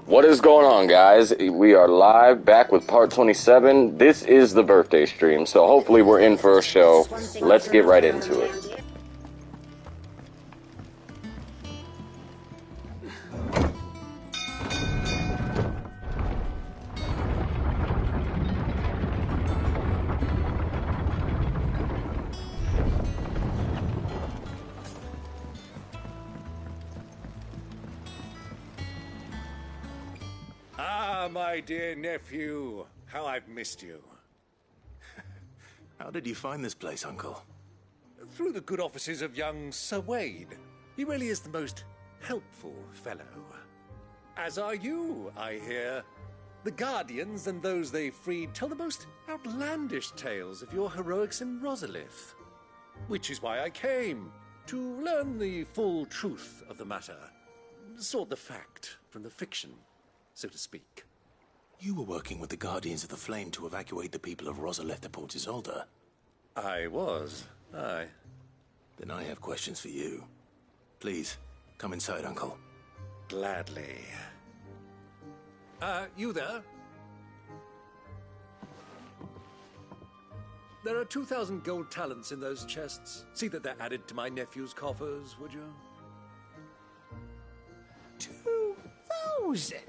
What is going on, guys? We are live, back with part 27. This is the birthday stream, so hopefully we're in for a show. Let's get right into it. Ah, my dear nephew. How I've missed you. How did you find this place, Uncle? Through the good offices of young Sir Wade. He really is the most helpful fellow. As are you, I hear. The Guardians and those they freed tell the most outlandish tales of your heroics in Rosalith. Which is why I came, to learn the full truth of the matter. Sort the fact from the fiction, so to speak. You were working with the Guardians of the Flame to evacuate the people of Rosalith to Port Isolde. I was, aye. Then I have questions for you. Please, come inside, Uncle. Gladly. You there? There are 2,000 gold talents in those chests. See that they're added to my nephew's coffers, would you? 2,000?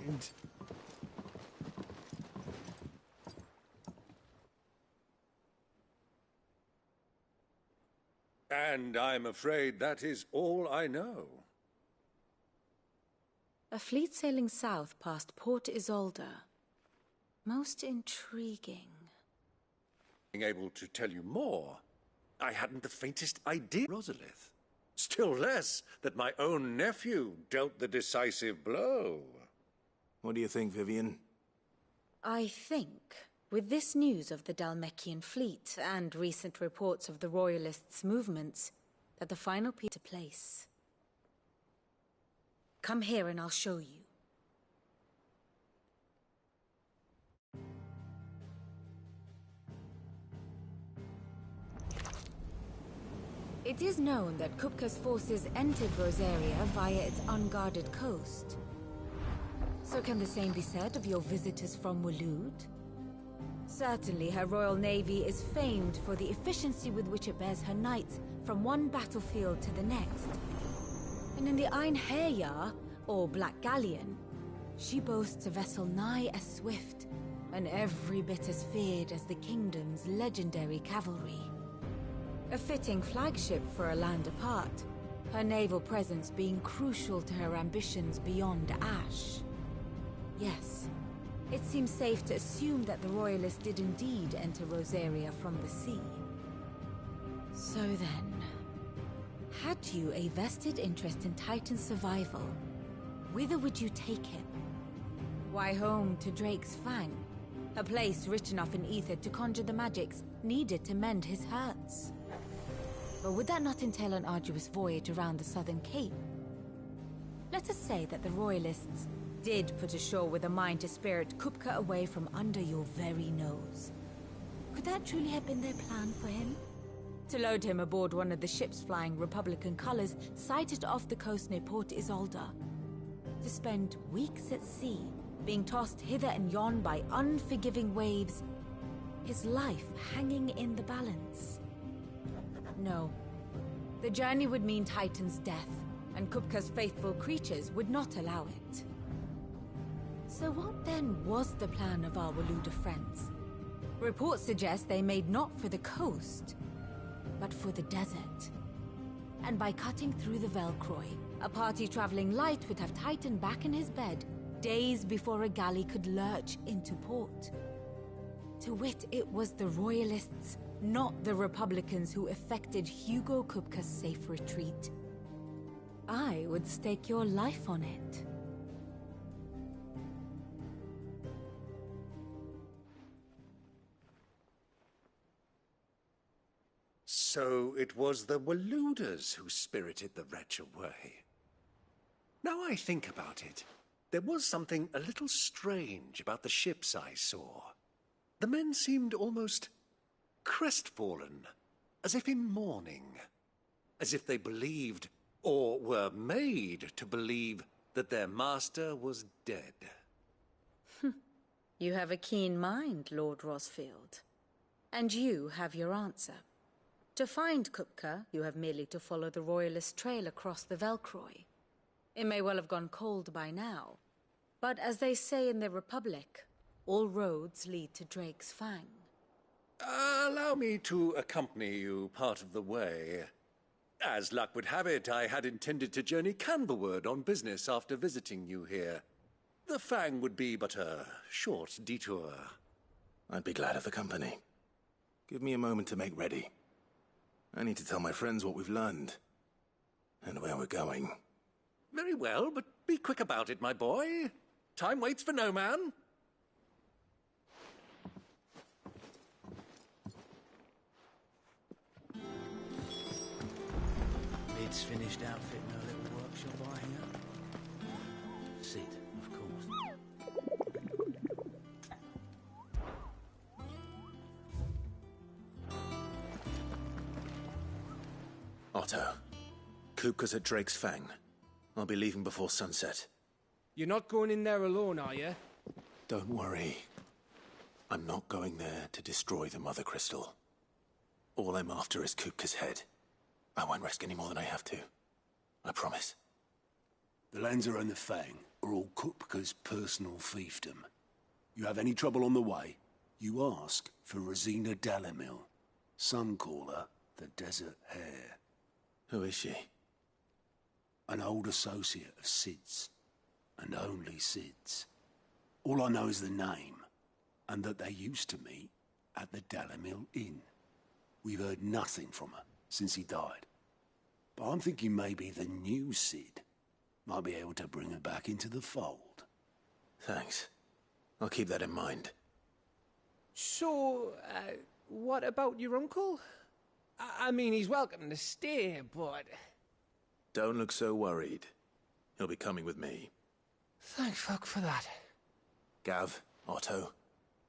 And I'm afraid that is all I know. A fleet sailing south past Port Isolde. Most intriguing. Being able to tell you more, I hadn't the faintest idea, Rosalith. Still less that my own nephew dealt the decisive blow. What do you think, Vivian? I think, with this news of the Dhalmekian fleet and recent reports of the Royalists' movements, that the final piece to place. Come here and I'll show you. It is known that Kupka's forces entered Rosaria via its unguarded coast. So can the same be said of your visitors from Waloed? Certainly her Royal Navy is famed for the efficiency with which it bears her knights from one battlefield to the next. And in the Einherjar, or Black Galleon, she boasts a vessel nigh as swift and every bit as feared as the kingdom's legendary cavalry. A fitting flagship for a land apart, her naval presence being crucial to her ambitions beyond Ash. Yes, it seems safe to assume that the Royalists did indeed enter Rosaria from the sea. So then, had you a vested interest in Titan's survival, whither would you take him? Why, home to Drake's Fang, a place rich enough in ether to conjure the magics needed to mend his hurts. But would that not entail an arduous voyage around the southern cape? Let us say that the Royalists did put ashore with a mind to spirit Kupka away from under your very nose. Could that truly have been their plan for him? To load him aboard one of the ships flying Republican colors sighted off the coast near Port Isolde. To spend weeks at sea, being tossed hither and yon by unforgiving waves, his life hanging in the balance. No. The journey would mean Titan's death, and Kupka's faithful creatures would not allow it. So what then was the plan of our Waluda friends? Reports suggest they made not for the coast, but for the desert. And by cutting through the Velcroy, a party traveling light would have Titan back in his bed days before a galley could lurch into port. To wit, it was the Royalists, not the Republicans, who effected Hugo Kupka's safe retreat. I would stake your life on it. So it was the Waludas who spirited the wretch away. Now I think about it, there was something a little strange about the ships I saw. The men seemed almost crestfallen, as if in mourning, as if they believed, or were made to believe, that their master was dead. You have a keen mind, Lord Rosfield. And you have your answer. To find Kupka, you have merely to follow the Royalist trail across the Velcroy. It may well have gone cold by now, but as they say in the Republic, all roads lead to Drake's Fang. Allow me to accompany you part of the way. As luck would have it, I had intended to journey Canberward on business after visiting you here. The Fang would be but a short detour. I'd be glad of the company. Give me a moment to make ready. I need to tell my friends what we've learned. And where we're going. Very well, but be quick about it, my boy. Time waits for no man. Lid's finished outfitting her little workshop, I hear. Sid, of course. Otto, Kupka's at Drake's Fang. I'll be leaving before sunset. You're not going in there alone, are you? Don't worry. I'm not going there to destroy the Mother Crystal. All I'm after is Kupka's head. I won't risk any more than I have to. I promise. The Lanza and the Fang are all Kupka's personal fiefdom. You have any trouble on the way, you ask for Rosina Dalimil. Some call her the Desert Hare. Who is she? An old associate of Sid's, and only Sid's. All I know is the name, and that they used to meet at the Dalimil Inn. We've heard nothing from her since he died. But I'm thinking maybe the new Sid might be able to bring her back into the fold. Thanks. I'll keep that in mind. So, what about your uncle? I mean, he's welcome to stay, but... Don't look so worried. He'll be coming with me. Thank fuck for that. Gav, Otto,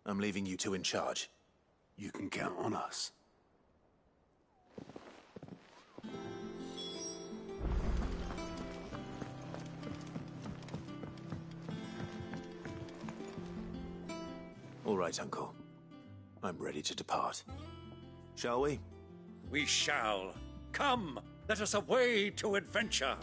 I'm leaving you two in charge. You can count on us. All right, Uncle. I'm ready to depart. Shall we? We shall. Come, let us away to adventure.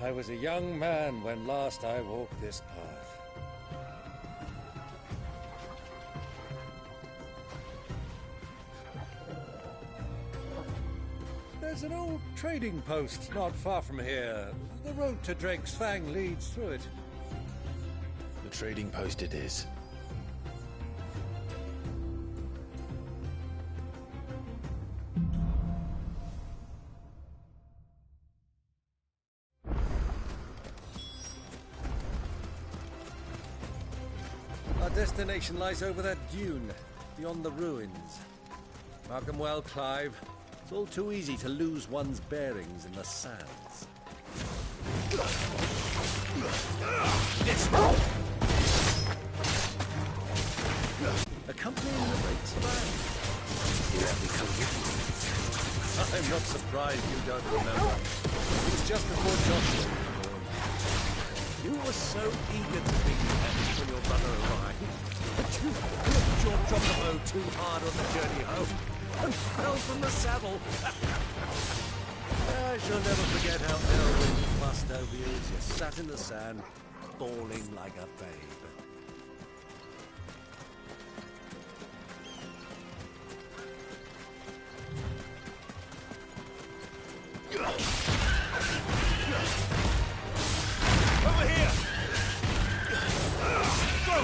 I was a young man when last I walked this path. There's an old trading post not far from here. The road to Drake's Fang leads through it. The trading post it is. Our destination lies over that dune, beyond the ruins. Mark 'em well, Clive. It's all too easy to lose one's bearings in the sands. Accompanying the Drake's Fang. I'm not surprised you don't remember. It was just before Joshua was born. You were so eager to be independent when your brother arrived, but you flipped your chocobo too hard on the journey home and fell from the saddle. I shall never forget how Elwyn fussed over you as you sat in the sand, bawling like a babe. Over here! Go!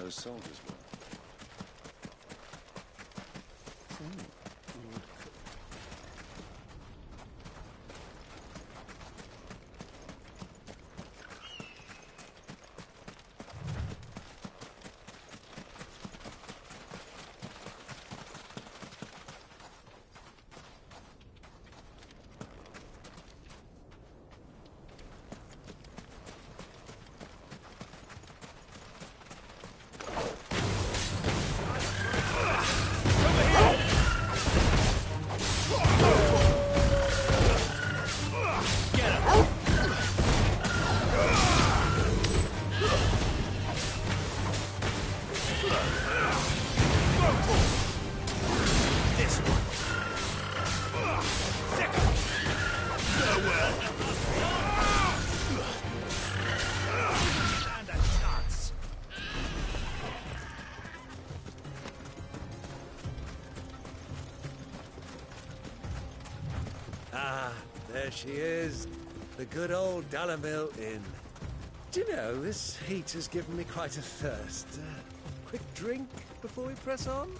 those soldiers were. There she is, the good old Dalamil Inn. Do you know, this heat has given me quite a thirst. Quick drink before we press on?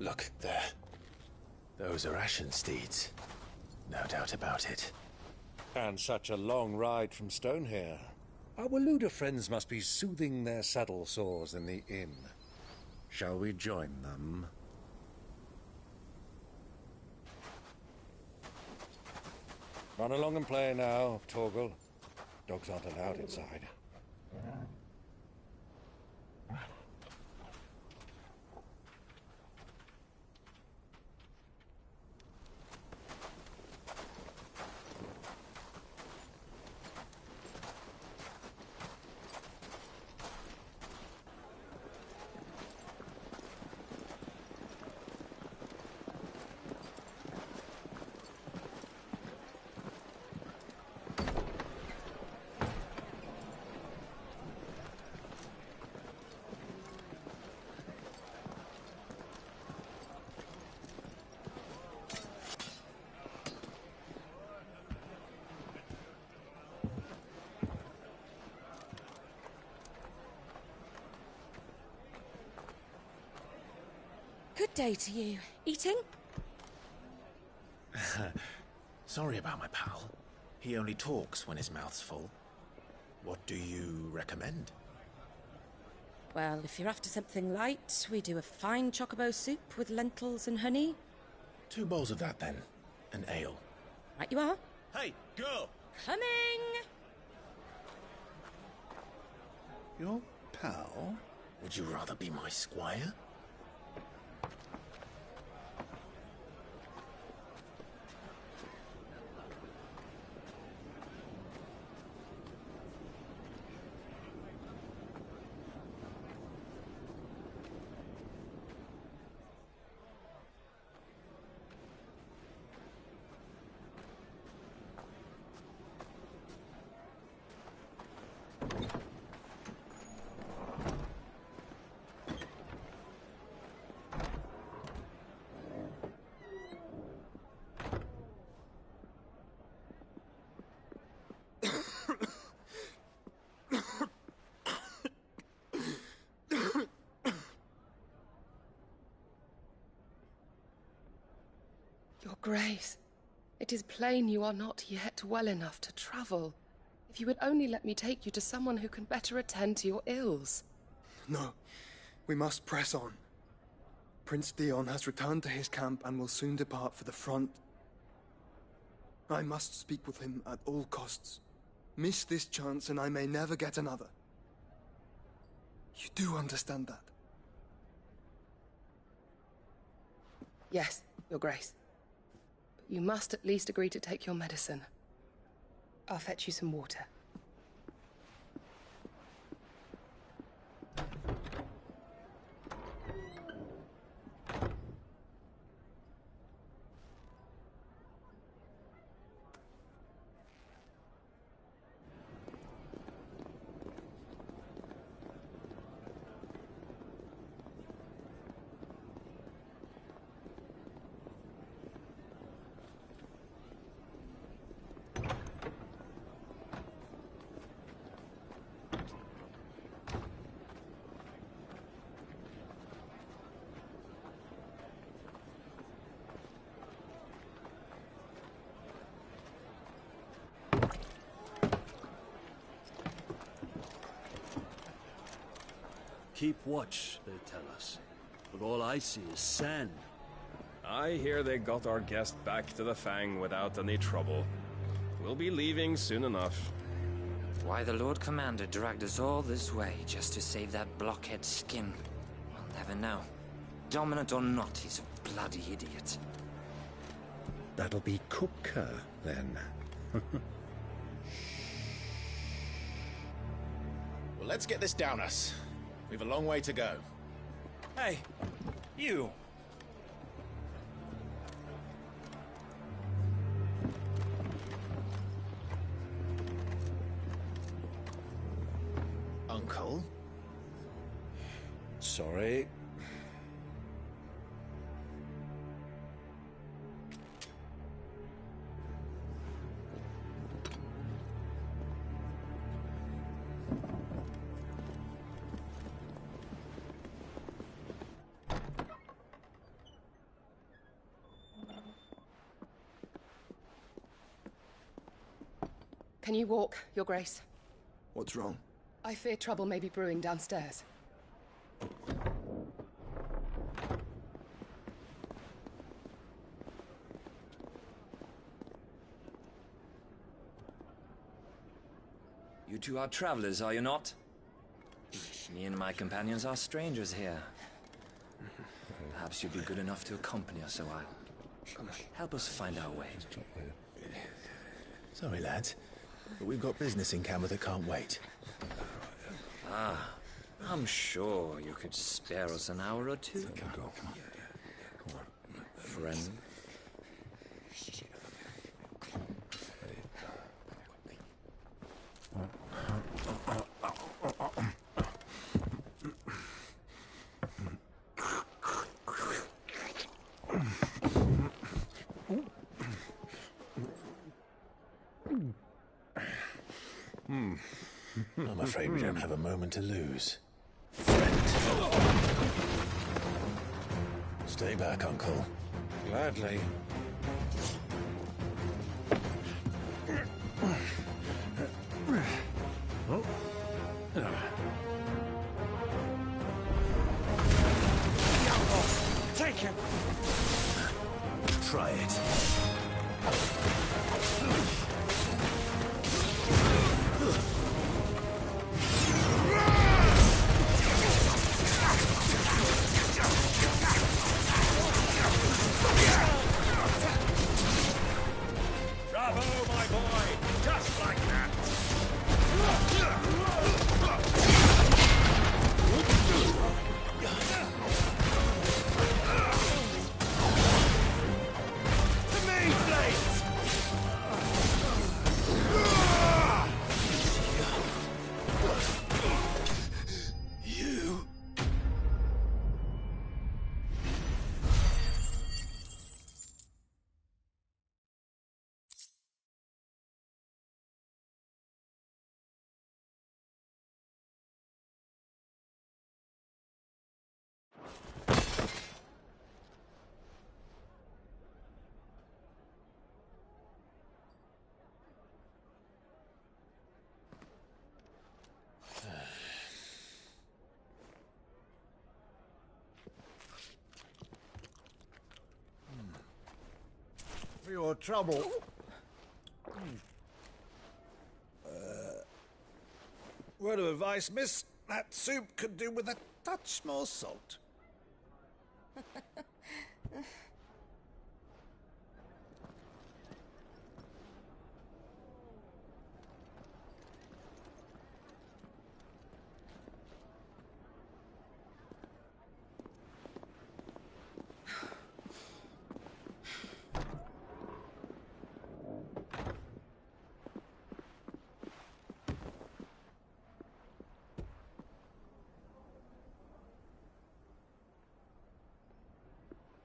Look, there. Those are Ashen steeds. No doubt about it. And such a long ride from Stonehair. Our Waluda friends must be soothing their saddle sores in the inn. Shall we join them? Run along and play now, Torgal. Dogs aren't allowed inside. Good day to you. Eating? Sorry about my pal. He only talks when his mouth's full. What do you recommend? Well, if you're after something light, we do a fine chocobo soup with lentils and honey. 2 bowls of that, then. An ale. Right you are. Hey, girl! Coming! Your pal? Would you rather be my squire? Your Grace, it is plain you are not yet well enough to travel. If you would only let me take you to someone who can better attend to your ills. No, we must press on. Prince Dion has returned to his camp and will soon depart for the front. I must speak with him at all costs. Miss this chance and I may never get another. You do understand that? Yes, Your Grace. But you must at least agree to take your medicine. I'll fetch you some water. Keep watch, they tell us. But all I see is sand. I hear they got our guest back to the Fang without any trouble. We'll be leaving soon enough. Why the Lord Commander dragged us all this way just to save that blockhead skin, we'll never know. Dominant or not, he's a bloody idiot. That'll be Kupka, then. Well, let's get this down us. We've a long way to go. Hey, you! Uncle? Sorry. Can you walk, Your Grace? What's wrong? I fear trouble may be brewing downstairs. You two are travelers, are you not? Me and my companions are strangers here. Perhaps you'd be good enough to accompany us a while. Help us find our way. Sorry, lads, but we've got business in camera that can't wait. Ah, I'm sure you could spare us an hour or two. Come on. Friend. I'm afraid we don't have a moment to lose. Stay back, Uncle. Gladly. Take him! Try it. Bravo, my boy! Just like that! To me, Blades! You... For your trouble. Word of advice, miss. That soup could do with a touch more salt.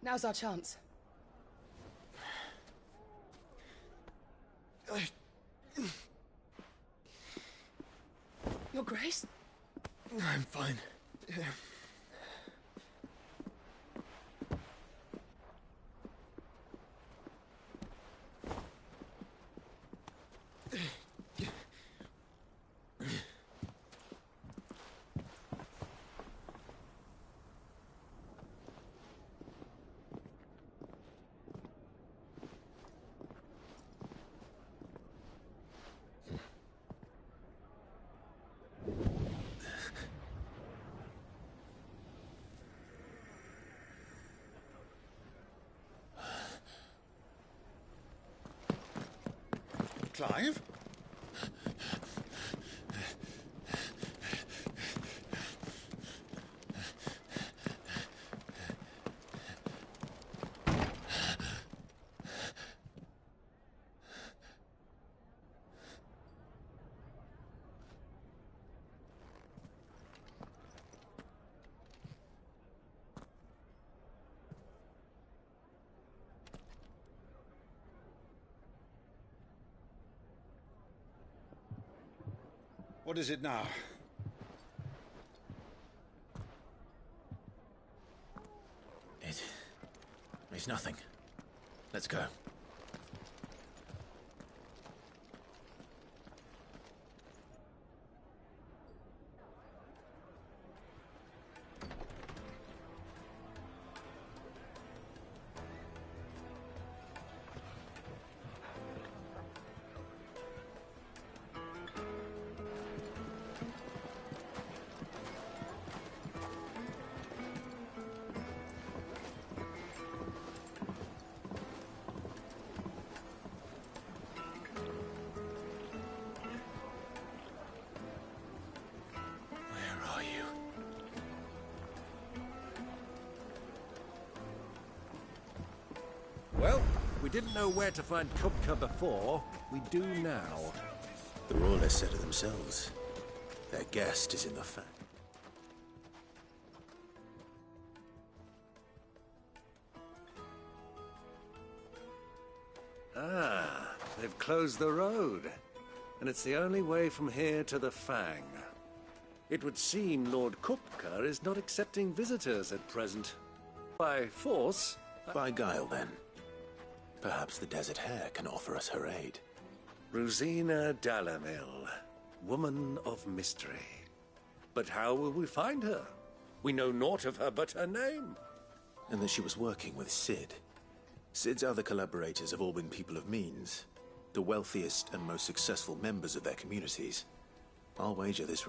Now's our chance. Your Grace? I'm fine. Clive? What is it now? It's nothing. Let's go. Well, we didn't know where to find Kupka before. We do now. The Royalists said it themselves. Their guest is in the fang. Ah, they've closed the road. And it's the only way from here to the Fang. It would seem Lord Kupka is not accepting visitors at present. By force? By guile, then. Perhaps the Desert Hare can offer us her aid. Rosina Dalamil, woman of mystery. But how will we find her? We know naught of her but her name. And that she was working with Sid. Sid's other collaborators have all been people of means, the wealthiest and most successful members of their communities. I'll wager this